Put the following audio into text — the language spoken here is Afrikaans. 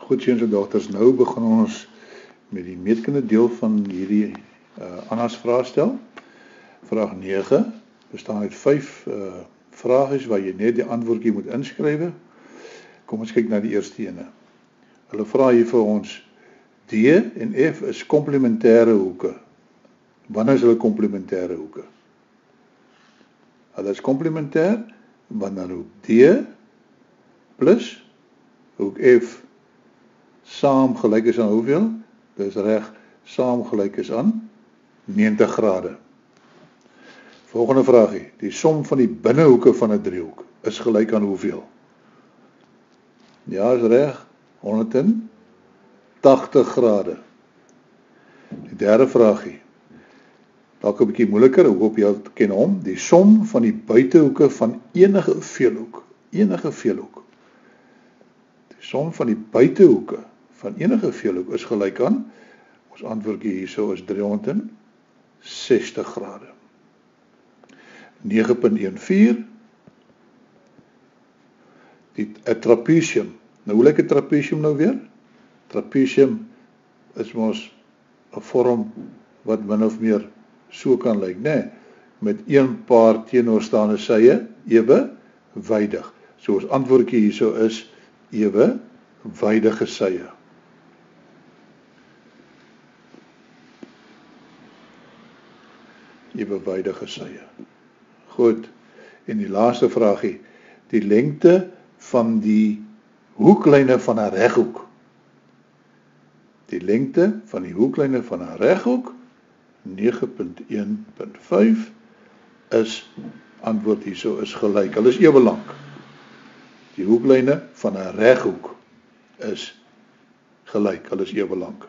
Goed, seuns en dogters, nou begin ons met die meetkunde deel van hierdie Anna's vraestel. Vraag 9 bestaan uit 5 vragies waar jy net die antwoordjie moet inskryf. Kom ons kyk na die eerste ene. Hulle vra hier vir ons, D en F is komplementêre hoeke. Wanneer is hulle komplementêre hoeke? Hulle is komplementêr wanneer hoek D plus hoek F saam gelyk is aan hoeveel? Dis reg, saam gelyk is aan 90 grade. Volgende vraagie, die som van die binnehoeke van 'n driehoek is gelyk aan hoeveel? Ja, is reg, 180 grade. Die derde vraagie, dalk 'n bietjie moeiliker, ek hoop jy ken hom, die som van die buitehoeke van enige veelhoek, Die som van die buitehoeke van enige veelhoek is gelyk aan, ons antwoordjie hierso is 360 grade. 9.14, 'n trapesium. Nou hoe lyk 'n trapesium nou weer? Trapesium is mos 'n vorm wat min of meer so kan lyk, né? Met een paar teenoorstaande sye ewewydig. So ons antwoordjie hierso is ewewydige sye. Ewewydige sye. Goed. En die laaste vraagie, die lengte van die hoeklyne van 'n reghoek. Die lengte van die hoeklyne van 'n reghoek 9.1.5 is antwoord hierso is gelyk. Hulle is ewe lank. Die hoeklyne van 'n reghoek is gelyk. Hulle is ewe lank.